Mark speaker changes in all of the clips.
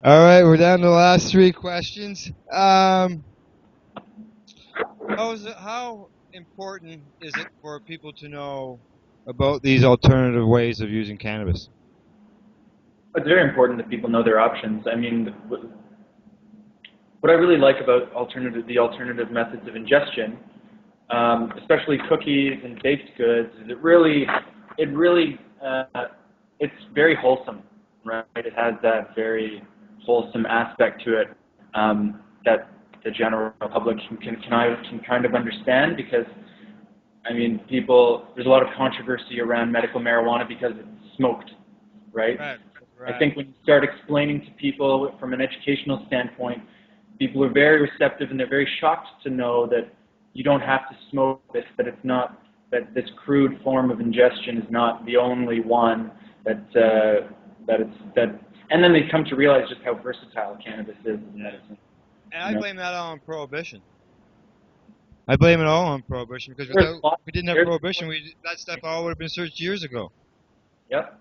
Speaker 1: All right, we're down to the last three questions. How important is it for people to know about these alternative ways of using cannabis?
Speaker 2: It's very important that people know their options. I mean, what I really like about the alternative methods of ingestion, especially cookies and baked goods, is it's very wholesome, right? It has that very wholesome aspect to it that the general public can kind of understand, because, I mean, there's a lot of controversy around medical marijuana because it's smoked, right?
Speaker 1: Right.
Speaker 2: I think when you start explaining to people from an educational standpoint, people are very receptive and they're very shocked to know that you don't have to smoke this, that it's not, that this crude form of ingestion is not the only one, and then they come to realize just how versatile cannabis is in medicine.
Speaker 1: And I blame that all on prohibition. I blame it all on prohibition, because if we didn't have prohibition, that stuff all would have been searched years ago.
Speaker 2: Yep.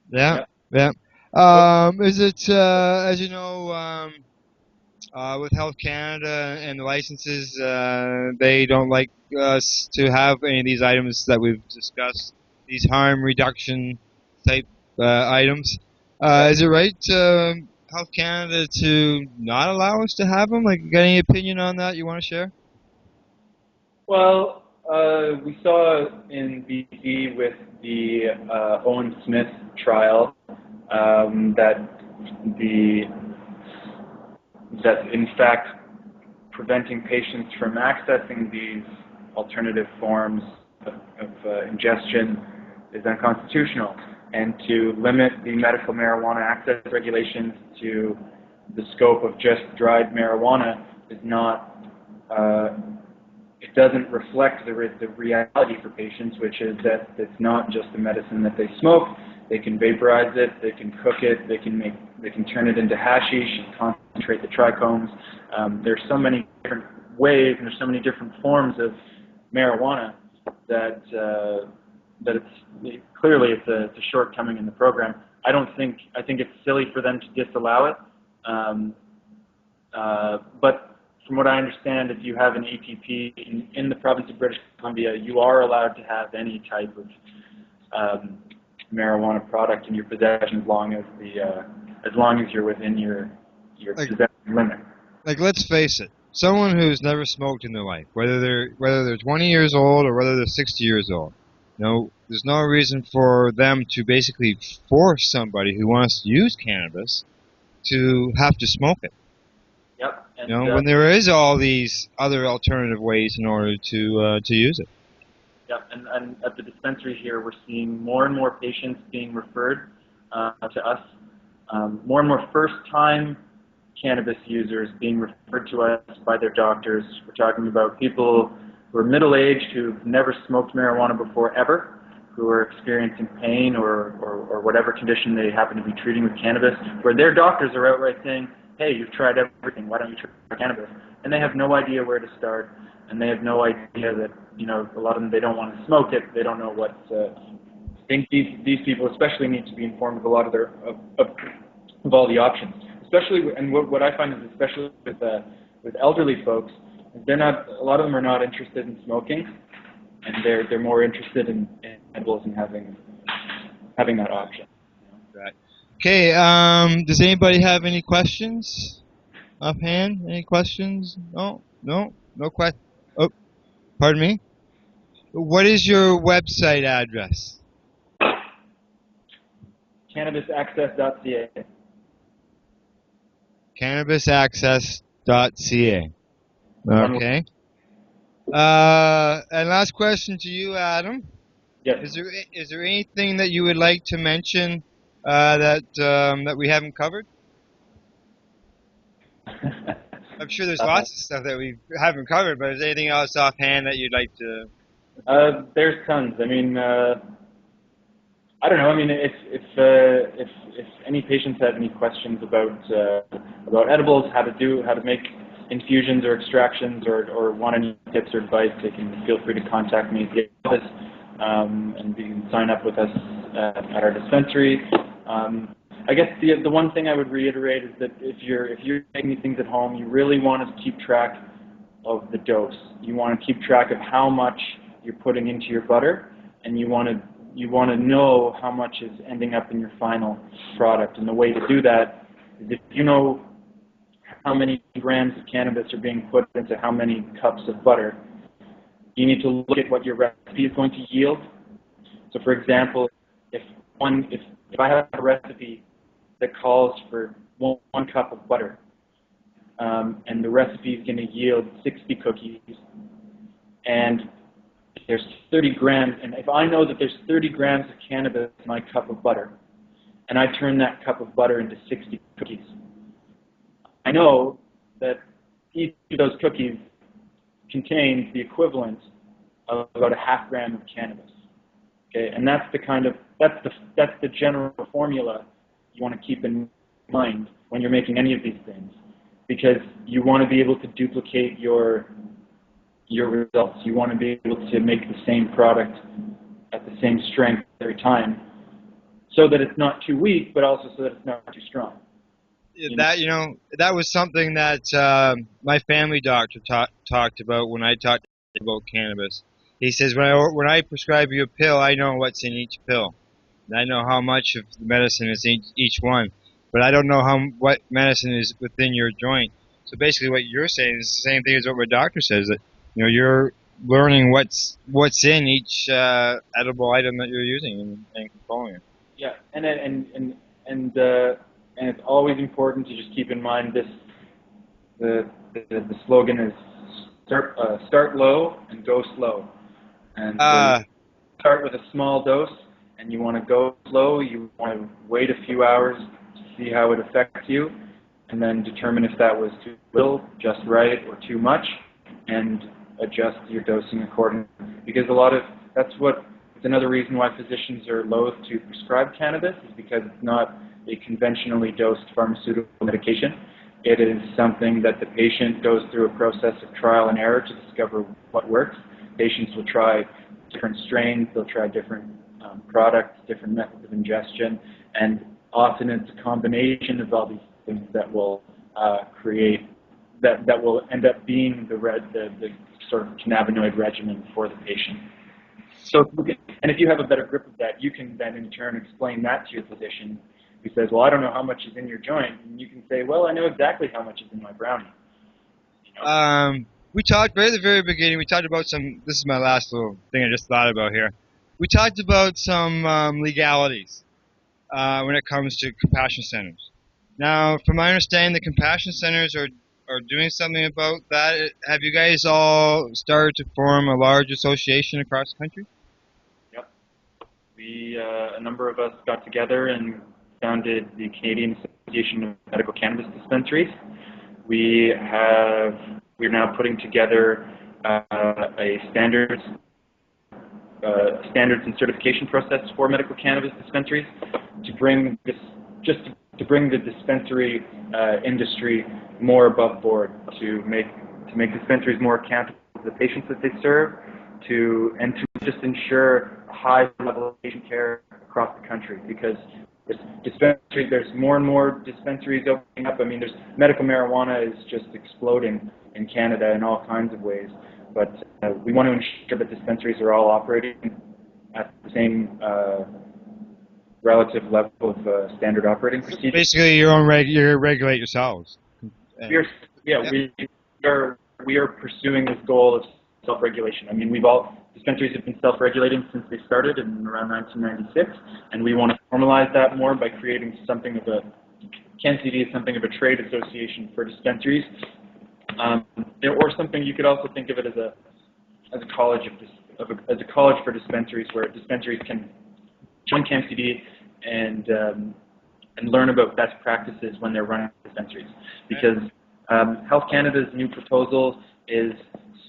Speaker 1: Yeah.
Speaker 2: Yep.
Speaker 1: Is it, as you know, with Health Canada and the licenses, they don't like us to have any of these items that we've discussed, these harm reduction type items. Is it right, Health Canada, to not allow us to have them? Like, got any opinion on that you want to share?
Speaker 2: Well, we saw in BC with the Owen Smith trial that in fact preventing patients from accessing these alternative forms of ingestion is unconstitutional, and to limit the medical marijuana access regulations to the scope of just dried marijuana is not, it doesn't reflect the reality for patients, which is that it's not just a medicine that they smoke. They can vaporize it, they can cook it, they can turn it into hashish and concentrate the trichomes. There's so many different ways and there's so many different forms of marijuana that it's clearly it's a shortcoming in the program. I think it's silly for them to disallow it. But from what I understand, if you have an APP in the province of British Columbia, you are allowed to have any type of marijuana product in your possession as long as you're within your possession limit.
Speaker 1: Like, let's face it, someone who's never smoked in their life, whether they're 20 years old or whether they're 60 years old, there's no reason for them to basically force somebody who wants to use cannabis to have to smoke it.
Speaker 2: Yep.
Speaker 1: And, when there is all these other alternative ways in order to use it.
Speaker 2: Yeah, and at the dispensary here, we're seeing more and more patients being referred to us, more and more first-time cannabis users being referred to us by their doctors. We're talking about people who are middle-aged, who've never smoked marijuana before ever, who are experiencing pain or whatever condition they happen to be treating with cannabis, where their doctors are outright saying, hey, you've tried everything, why don't you try cannabis? And they have no idea where to start, and they have no idea that, a lot of them, they don't want to smoke it, they don't know what I think these people especially need to be informed of a lot of of all the options. Especially, and what I find is especially with elderly folks, a lot of them are not interested in smoking, and they're more interested in edibles and having that option.
Speaker 1: Right. Okay. Does anybody have any questions offhand? Any questions? No question. Oh, pardon me. What is your website address?
Speaker 2: cannabusaccess.ca.
Speaker 1: cannabusaccess.ca. Okay. And last question to you, Adam.
Speaker 2: Yes.
Speaker 1: Is there anything that you would like to mention that we haven't covered? I'm sure there's lots of stuff that we haven't covered, but is there anything else offhand that you'd like to?
Speaker 2: There's tons. I mean, I don't know. I mean, if any patients have any questions about edibles, how to make infusions or extractions, or want any tips or advice, they can feel free to contact me at the office, and you can sign up with us at our dispensary. I guess the one thing I would reiterate is that if you're making these things at home, you really want to keep track of the dose. You want to keep track of how much you're putting into your butter, and you want to know how much is ending up in your final product. And the way to do that is if you know how many grams of cannabis are being put into how many cups of butter, you need to look at what your recipe is going to yield. So, for example, if I have a recipe that calls for one cup of butter, and the recipe is going to yield 60 cookies, and there's 30 grams, and if I know that there's 30 grams of cannabis in my cup of butter, and I turn that cup of butter into 60 cookies, I know that each of those cookies contains the equivalent of about a half gram of cannabis. Okay, and that's the general formula you want to keep in mind when you're making any of these things, because you want to be able to duplicate your results. You want to be able to make the same product at the same strength every time, so that it's not too weak, but also so that it's not too strong.
Speaker 1: That was something that my family doctor talked about when I talked about cannabis. He says, when I prescribe you a pill, I know what's in each pill. And I know how much of the medicine is in each one, but I don't know what medicine is within your joint. So basically, what you're saying is the same thing as what my doctor says, that you're learning what's in each edible item that you're using and controlling it.
Speaker 2: Yeah, and it's always important to just keep in mind this. The slogan is start low and go slow. And so you start with a small dose, and you want to go slow. You want to wait a few hours to see how it affects you, and then determine if that was too little, just right, or too much, and adjust your dosing accordingly. Because it's another reason why physicians are loath to prescribe cannabis, is because it's not a conventionally dosed pharmaceutical medication. It is something that the patient goes through a process of trial and error to discover what works. Patients will try different strains, they'll try different products, different methods of ingestion, and often it's a combination of all these things that will that will end up being the sort of cannabinoid regimen for the patient. So, and if you have a better grip of that, you can then in turn explain that to your physician, who says, well, I don't know how much is in your joint, and you can say, well, I know exactly how much is in my brownie.
Speaker 1: We talked right at the very beginning. We talked about this is my last little thing I just thought about here. We talked about some legalities when it comes to compassion centers. Now, from my understanding, the compassion centers are doing something about that. Have you guys all started to form a large association across the country?
Speaker 2: Yep. A number of us got together and founded the Canadian Association of Medical Cannabis Dispensaries. We're now putting together a standards and certification process for medical cannabis dispensaries to bring the dispensary industry more above board, to make dispensaries more accountable to the patients that they serve, and to just ensure a high level of patient care across the country, because there's more and more dispensaries opening up. I mean, medical marijuana is just exploding in Canada in all kinds of ways, but we want to ensure that dispensaries are all operating at the same relative level of standard operating procedures.
Speaker 1: Basically, you regulate yourselves.
Speaker 2: We are pursuing this goal of self-regulation. I mean, dispensaries have been self-regulating since they started in around 1996, and we want to formalize that more by creating something of CanCD is something of a trade association for dispensaries, or something you could also think of it as a college for dispensaries, where dispensaries can join CanCD and learn about best practices when they're running dispensaries. Because Health Canada's new proposal is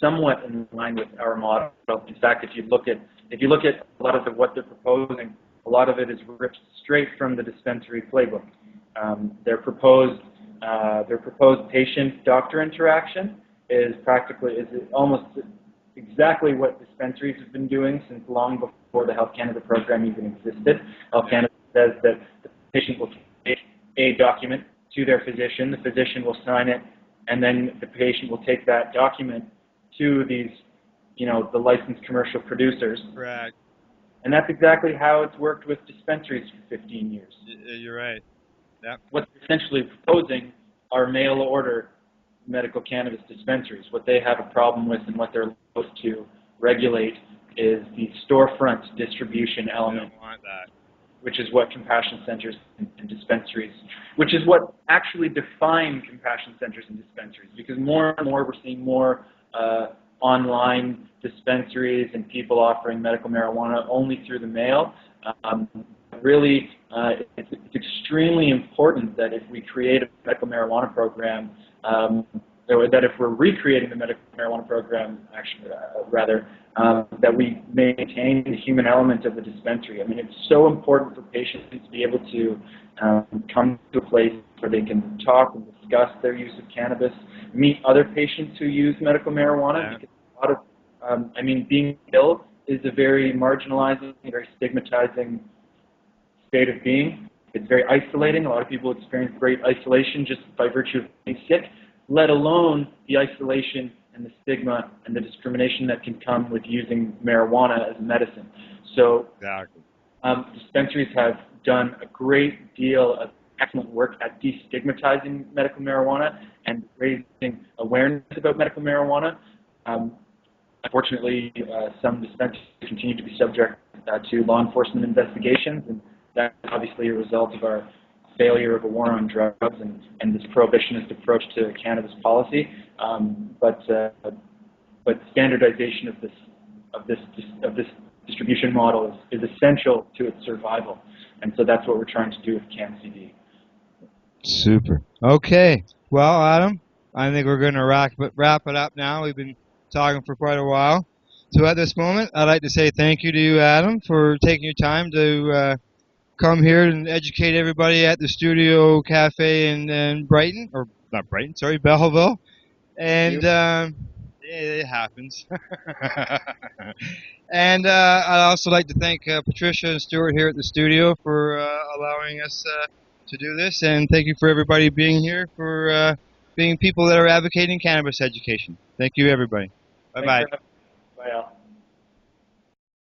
Speaker 2: somewhat in line with our model. In fact, if you look at a lot of what they're proposing, a lot of it is ripped straight from the dispensary playbook. Their proposed patient-doctor interaction is almost exactly what dispensaries have been doing since long before the Health Canada program even existed. Health Canada says that the patient will a document to their physician. The physician will sign it, and then the patient will take that document to these, the licensed commercial producers.
Speaker 1: Correct.
Speaker 2: And that's exactly how it's worked with dispensaries for 15 years.
Speaker 1: You're right. Yep.
Speaker 2: What they're essentially proposing are mail-order medical cannabis dispensaries. What they have a problem with and what they're supposed to regulate is the storefront distribution element.
Speaker 1: They don't want that.
Speaker 2: Which is what compassion centers and dispensaries, which is what actually define compassion centers and dispensaries, because more and more we're seeing more online dispensaries and people offering medical marijuana only through the mail. Really, it's extremely important that if we create a medical marijuana program, that if we're recreating the medical marijuana program, actually, that we maintain the human element of the dispensary. I mean, it's so important for patients to be able to come to a place where they can talk and discuss their use of cannabis, meet other patients who use medical marijuana.
Speaker 1: Yeah.
Speaker 2: Because a lot of, being ill is a very marginalizing, very stigmatizing state of being. It's very isolating. A lot of people experience great isolation just by virtue of being sick, let alone the isolation and the stigma and the discrimination that can come with using marijuana as medicine. So
Speaker 1: exactly.
Speaker 2: Dispensaries have done a great deal of excellent work at destigmatizing medical marijuana and raising awareness about medical marijuana. Unfortunately, some dispensaries continue to be subject to law enforcement investigations, and that's obviously a result of our failure of a war on drugs and this prohibitionist approach to cannabis policy. But standardization of this distribution model is essential to its survival, and so that's what we're trying to do with CanCD.
Speaker 1: Super. Okay. Well, Adam, I think we're going to wrap it up now. We've been talking for quite a while. So at this moment, I'd like to say thank you to you, Adam, for taking your time to come here and educate everybody at the Studio Cafe in Brighton, or not Brighton, sorry, Belleville. And it happens. And I'd also like to thank Patricia and Stuart here at the studio for allowing us to do this. And thank you for everybody being here, for being people that are advocating cannabis education. Thank you, everybody. Bye-bye.
Speaker 2: Bye, Al.